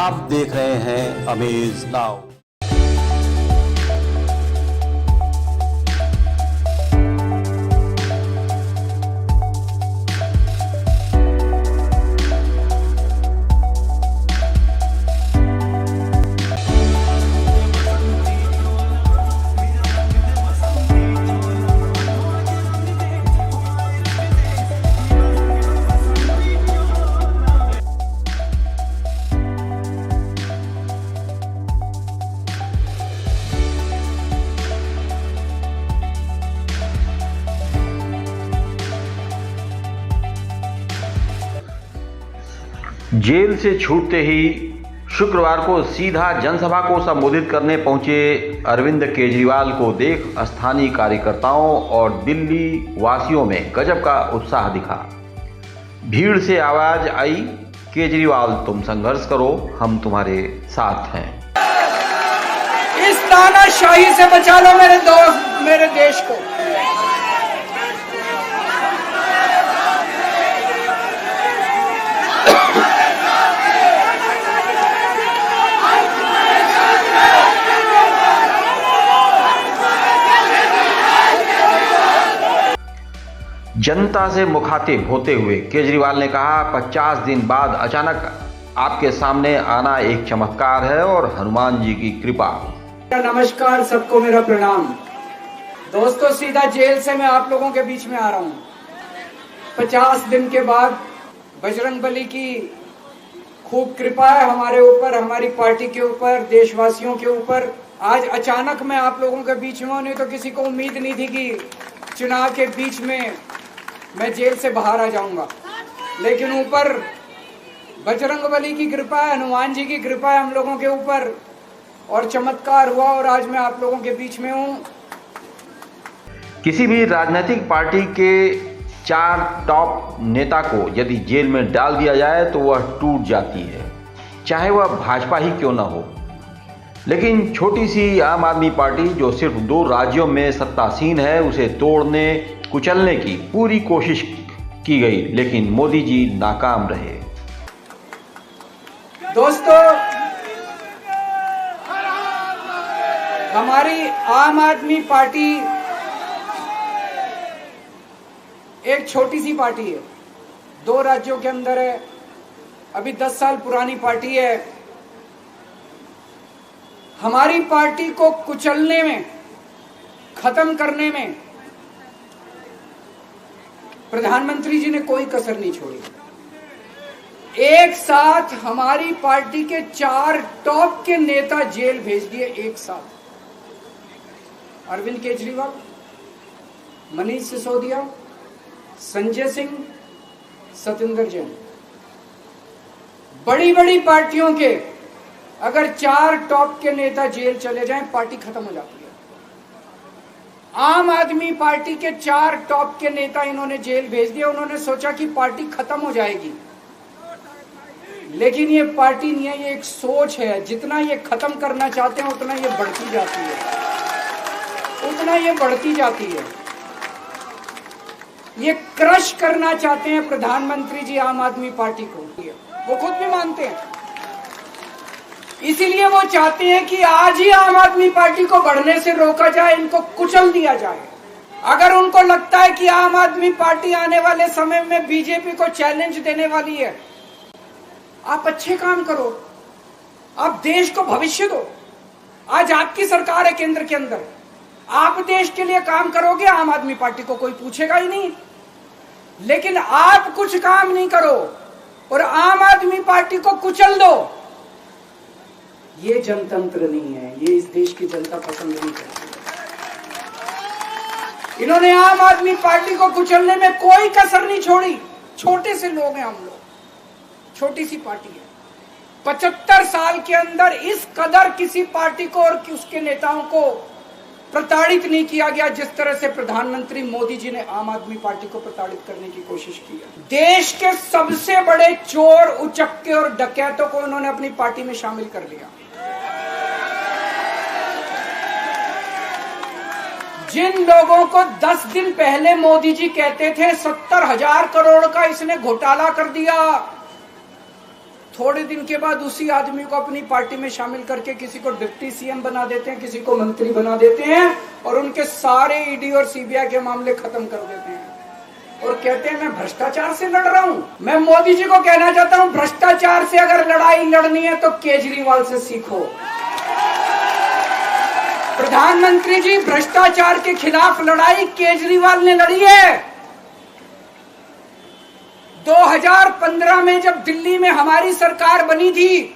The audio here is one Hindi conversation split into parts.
आप देख रहे हैं अमेज नाउ। जेल से छूटते ही शुक्रवार को सीधा जनसभा को संबोधित करने पहुंचे अरविंद केजरीवाल को देख स्थानीय कार्यकर्ताओं और दिल्ली वासियों में गजब का उत्साह दिखा। भीड़ से आवाज आई, केजरीवाल तुम संघर्ष करो, हम तुम्हारे साथ हैं। इस तानाशाही से बचा लो मेरे दोस्त, मेरे देश को। जनता से मुखातिब होते हुए केजरीवाल ने कहा, 50 दिन बाद अचानक आपके सामने आना एक चमत्कार है और हनुमान जी की कृपा। नमस्कार, सबको मेरा प्रणाम। दोस्तों, सीधा जेल से मैं आप लोगों के बीच में आ रहा हूँ। 50 दिन के बाद बजरंगबली की खूब कृपा है हमारे ऊपर, हमारी पार्टी के ऊपर, देशवासियों के ऊपर। आज अचानक मैं आप लोगों के बीच में हूँ, नहीं तो किसी को उम्मीद नहीं थी कि चुनाव के बीच में मैं जेल से बाहर आ जाऊंगा। लेकिन ऊपर बजरंगबली की कृपा है, हनुमान जी की कृपा है हम लोगों के ऊपर, और चमत्कार हुआ और आज मैं आप लोगों के बीच में हूं। किसी भी राजनीतिक पार्टी के 4 टॉप नेता को यदि जेल में डाल दिया जाए तो वह टूट जाती है, चाहे वह भाजपा ही क्यों न हो। लेकिन छोटी सी आम आदमी पार्टी जो सिर्फ 2 राज्यों में सत्तासीन है, उसे तोड़ने कुचलने की पूरी कोशिश की गई, लेकिन मोदी जी नाकाम रहे। दोस्तों, हमारी आम आदमी पार्टी एक छोटी सी पार्टी है, 2 राज्यों के अंदर है, अभी 10 साल पुरानी पार्टी है। हमारी पार्टी को कुचलने में, खत्म करने में प्रधानमंत्री जी ने कोई कसर नहीं छोड़ी। एक साथ हमारी पार्टी के 4 टॉप के नेता जेल भेज दिए एक साथ। अरविंद केजरीवाल, मनीष सिसोदिया, संजय सिंह, सत्येंद्र जैन। बड़ी बड़ी पार्टियों के अगर 4 टॉप के नेता जेल चले जाएं, पार्टी खत्म हो जाती है। आम आदमी पार्टी के 4 टॉप के नेता इन्होंने जेल भेज दिया। उन्होंने सोचा कि पार्टी खत्म हो जाएगी, लेकिन ये पार्टी नहीं है, ये एक सोच है। जितना ये खत्म करना चाहते हैं उतना ये बढ़ती जाती है, उतना ये बढ़ती जाती है। ये क्रश करना चाहते हैं प्रधानमंत्री जी आम आदमी पार्टी को, वो खुद भी मानते हैं। इसीलिए वो चाहते हैं कि आज ही आम आदमी पार्टी को बढ़ने से रोका जाए, इनको कुचल दिया जाए। अगर उनको लगता है कि आम आदमी पार्टी आने वाले समय में बीजेपी को चैलेंज देने वाली है, आप अच्छे काम करो, आप देश को भविष्य दो। आज आपकी सरकार है केंद्र के अंदर, आप देश के लिए काम करोगे, आम आदमी पार्टी को कोई पूछेगा ही नहीं। लेकिन आप कुछ काम नहीं करो और आम आदमी पार्टी को कुचल दो, ये जनतंत्र नहीं है, ये इस देश की जनता पसंद नहीं करती। इन्होंने आम आदमी पार्टी को कुचलने में कोई कसर नहीं छोड़ी। छोटे से लोग हैं हम लोग, छोटी सी पार्टी है। 75 साल के अंदर इस कदर किसी पार्टी को और उसके नेताओं को प्रताड़ित नहीं किया गया जिस तरह से प्रधानमंत्री मोदी जी ने आम आदमी पार्टी को प्रताड़ित करने की कोशिश की है। देश के सबसे बड़े चोर, उचक्के और डकैतों को इन्होंने अपनी पार्टी में शामिल कर लिया। जिन लोगों को 10 दिन पहले मोदी जी कहते थे 70,000 करोड़ का इसने घोटाला कर दिया, थोड़े दिन के बाद उसी आदमी को अपनी पार्टी में शामिल करके किसी को डिप्टी सीएम बना देते हैं, किसी को मंत्री बना देते हैं और उनके सारे ईडी और सीबीआई के मामले खत्म कर देते हैं और कहते हैं मैं भ्रष्टाचार से लड़ रहा हूं। मैं मोदी जी को कहना चाहता हूं, भ्रष्टाचार से अगर लड़ाई लड़नी है तो केजरीवाल से सीखो। प्रधानमंत्री जी, भ्रष्टाचार के खिलाफ लड़ाई केजरीवाल ने लड़ी है। 2015 में जब दिल्ली में हमारी सरकार बनी थी,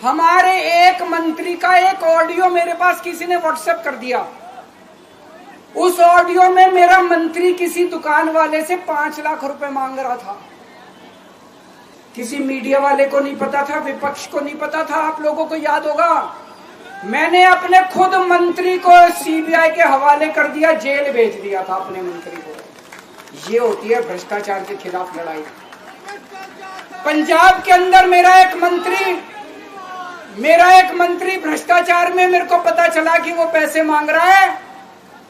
हमारे एक मंत्री का एक ऑडियो मेरे पास किसी ने व्हाट्सएप कर दिया। उस ऑडियो में मेरा मंत्री किसी दुकान वाले से 5 लाख रुपए मांग रहा था। किसी मीडिया वाले को नहीं पता था, विपक्ष को नहीं पता था। आप लोगों को याद होगा, मैंने अपने खुद मंत्री को सीबीआई के हवाले कर दिया, जेल भेज दिया था अपने मंत्री को। ये होती है भ्रष्टाचार के खिलाफ लड़ाई। पंजाब के अंदर मेरा एक मंत्री भ्रष्टाचार में, मेरे को पता चला कि वो पैसे मांग रहा है।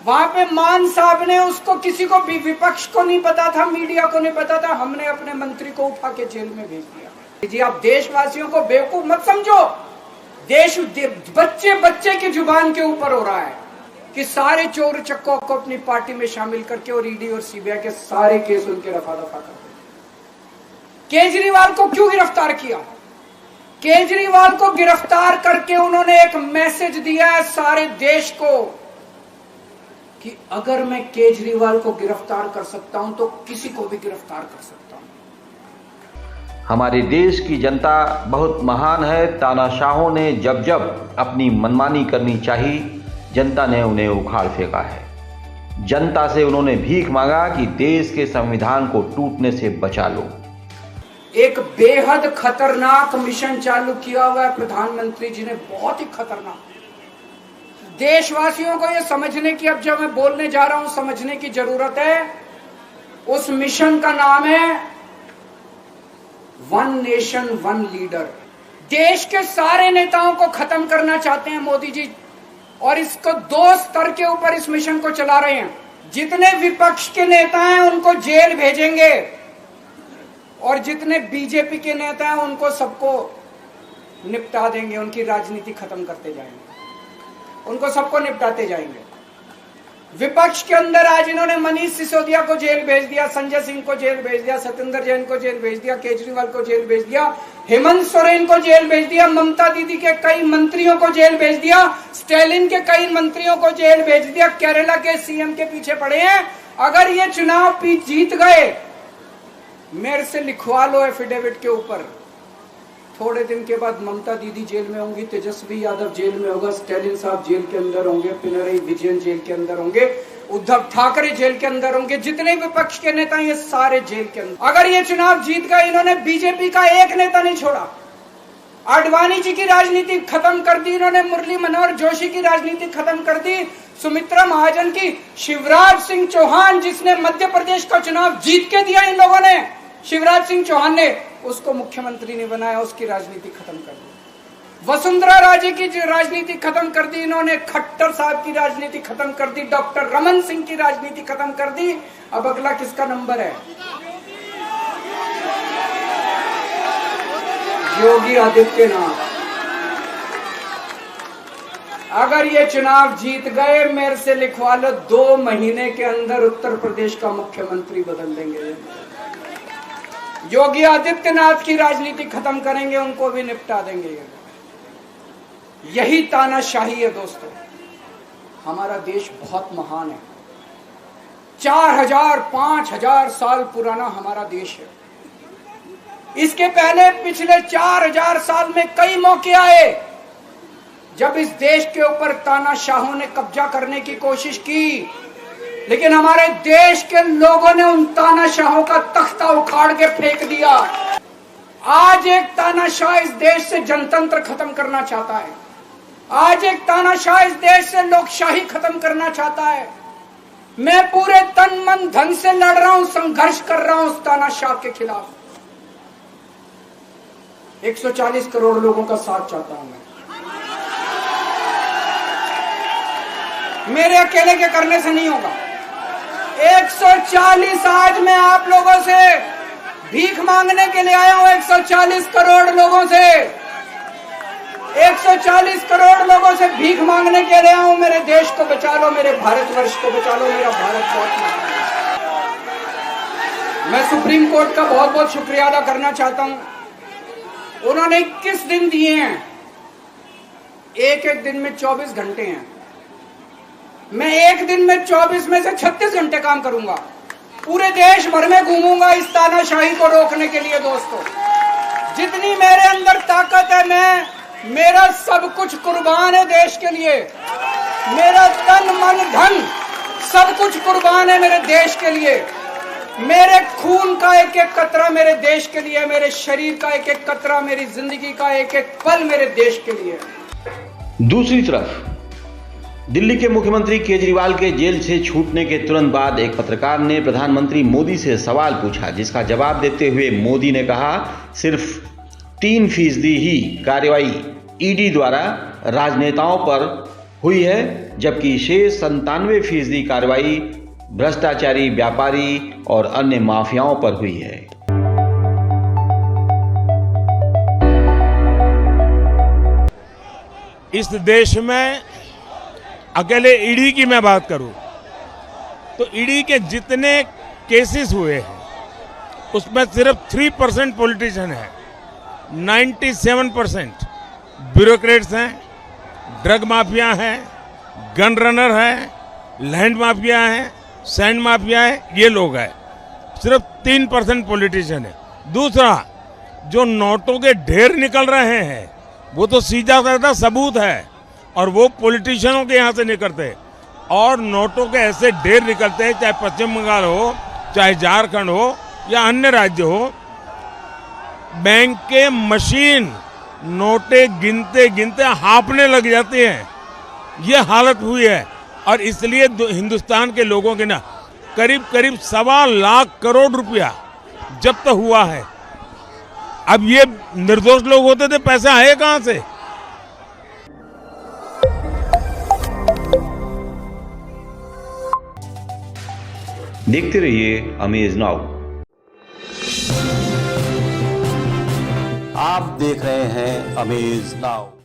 वहां पे मान साहब ने उसको, किसी को भी, विपक्ष को नहीं पता था, मीडिया को नहीं पता था, हमने अपने मंत्री को उठा के जेल में भेज दिया। जी, आप देशवासियों को बेवकूफ मत समझो। देश बच्चे बच्चे की जुबान के ऊपर हो रहा है कि सारे चोर चक्कों को अपनी पार्टी में शामिल करके और ईडी और सीबीआई के सारे केस उनके रफा दफा कर दिए। केजरीवाल को क्यों गिरफ्तार किया? केजरीवाल को गिरफ्तार करके उन्होंने एक मैसेज दिया है सारे देश को कि अगर मैं केजरीवाल को गिरफ्तार कर सकता हूं तो किसी को भी गिरफ्तार कर सकता हूं। हमारे देश की जनता बहुत महान है। तानाशाहों ने जब जब अपनी मनमानी करनी चाही, जनता ने उन्हें उखाड़ फेंका है। जनता से उन्होंने भीख मांगा कि देश के संविधान को टूटने से बचा लो। एक बेहद खतरनाक मिशन चालू किया हुआ है प्रधानमंत्री जी ने, बहुत ही खतरनाक। देशवासियों को यह समझने की, अब जब मैं बोलने जा रहा हूं, समझने की जरूरत है। उस मिशन का नाम है वन नेशन वन लीडर। देश के सारे नेताओं को खत्म करना चाहते हैं मोदी जी, और इसको 2 स्तर के ऊपर इस मिशन को चला रहे हैं। जितने विपक्ष के नेता हैं उनको जेल भेजेंगे और जितने बीजेपी के नेता हैं उनको सबको निपटा देंगे, उनकी राजनीति खत्म करते जाएंगे, उनको सबको निपटाते जाएंगे। विपक्ष के अंदर आज इन्होंने मनीष सिसोदिया को जेल भेज दिया, संजय सिंह को जेल भेज दिया, सत्येंद्र जैन को जेल भेज दिया, केजरीवाल को जेल भेज दिया, हेमंत सोरेन को जेल भेज दिया, ममता दीदी के कई मंत्रियों को जेल भेज दिया, स्टालिन के कई मंत्रियों को जेल भेज दिया, केरला के सीएम के पीछे पड़े हैं। अगर ये चुनाव जीत गए, मेरे से लिखवा लो एफिडेविट के ऊपर, थोड़े दिन के बाद ममता दीदी जेल में होंगी, तेजस्वी यादव जेल में होगा, स्टालिन साहब जेल के अंदर होंगे, पिनरई विजयन जेल के अंदर होंगे, उद्धव ठाकरे जेल के अंदर होंगे, जितने विपक्ष के नेता ये सारे जेल के अंदर। अगर ये चुनाव जीत गए, इन्होंने बीजेपी का एक नेता नहीं छोड़ा। आडवाणी जी की राजनीति खत्म कर दी इन्होंने, मुरली मनोहर जोशी की राजनीति खत्म कर दी, सुमित्रा महाजन की, शिवराज सिंह चौहान जिसने मध्य प्रदेश का चुनाव जीत के दिया इन लोगों ने, शिवराज सिंह चौहान ने उसको मुख्यमंत्री ने बनाया, उसकी राजनीति खत्म कर दी। वसुंधरा राजे की राजनीति खत्म कर दी इन्होंने, खट्टर साहब की राजनीति खत्म कर दी, डॉक्टर रमन सिंह की राजनीति खत्म कर दी। अब अगला किसका नंबर है? योगी आदित्यनाथ। अगर ये चुनाव जीत गए, मेरे से लिखवा लो, 2 महीने के अंदर उत्तर प्रदेश का मुख्यमंत्री बदल देंगे। योगी आदित्यनाथ की राजनीति खत्म करेंगे, उनको भी निपटा देंगे। यही तानाशाही है दोस्तों। हमारा देश बहुत महान है, 4000 5000 साल पुराना हमारा देश है। इसके पहले पिछले 4000 साल में कई मौके आए जब इस देश के ऊपर तानाशाहों ने कब्जा करने की कोशिश की, लेकिन हमारे देश के लोगों ने उन तानाशाहों का तख्ता उखाड़ के फेंक दिया। आज एक तानाशाह इस देश से जनतंत्र खत्म करना चाहता है। आज एक तानाशाह इस देश से लोकशाही खत्म करना चाहता है। मैं पूरे तन मन धन से लड़ रहा हूं, संघर्ष कर रहा हूं उस तानाशाह के खिलाफ। 140 करोड़ लोगों का साथ चाहता हूं मैं। मेरे अकेले के करने से नहीं होगा। 140 आज मैं आप लोगों से भीख मांगने के लिए आया हूं 140 करोड़ लोगों से, 140 करोड़ लोगों से भीख मांगने के लिए आया हूं। मेरे देश को बचा लो, मेरे भारतवर्ष को बचा लो, मेरा भारत बहुत। मैं सुप्रीम कोर्ट का बहुत बहुत शुक्रिया अदा करना चाहता हूं। उन्होंने 21 दिन दिए हैं, एक एक दिन में 24 घंटे हैं। मैं एक दिन में 24 में से 36 घंटे काम करूंगा, पूरे देश भर में घूमूंगा इस तानाशाही को रोकने के लिए। दोस्तों, जितनी मेरे अंदर ताकत है, मेरा सब कुछ कुर्बान है देश के लिए। मेरा तन मन धन सब कुछ कुर्बान है मेरे देश के लिए। मेरे खून का एक एक कतरा मेरे देश के लिए, मेरे शरीर का एक एक कतरा, मेरी जिंदगी का एक एक पल मेरे देश के लिए। दूसरी तरफ दिल्ली के मुख्यमंत्री केजरीवाल के जेल से छूटने के तुरंत बाद एक पत्रकार ने प्रधानमंत्री मोदी से सवाल पूछा, जिसका जवाब देते हुए मोदी ने कहा सिर्फ 3% ही कार्रवाई ईडी द्वारा राजनेताओं पर हुई है, जबकि शेष 97% कार्रवाई भ्रष्टाचारी व्यापारी और अन्य माफियाओं पर हुई है। इस देश में अकेले ईडी की मैं बात करूं तो ईडी के जितने केसेस हुए हैं उसमें सिर्फ 3% पॉलिटिशियन है, 97% ब्यूरोक्रेट्स हैं, ड्रग माफिया हैं, गन रनर हैं, लैंड माफिया हैं, सैंड माफिया है, ये लोग हैं। सिर्फ 3% पॉलिटिशियन है। दूसरा, जो नोटों के ढेर निकल रहे हैं वो तो सीधा साधा सबूत है, और वो पॉलिटिशियनों के यहाँ से निकलते, और नोटों के ऐसे ढेर निकलते हैं, चाहे पश्चिम बंगाल हो, चाहे झारखंड हो या अन्य राज्य हो। बैंक के मशीन नोटे गिनते गिनते हाँफने लग जाती हैं, ये हालत हुई है। और इसलिए हिंदुस्तान के लोगों के ना करीब करीब 1.25 लाख करोड़ रुपया जब्त हुआ है। अब ये निर्दोष लोग होते थे, पैसा आए कहां से? देखते रहिए अमेज नाउ। आप देख रहे हैं अमेज नाउ।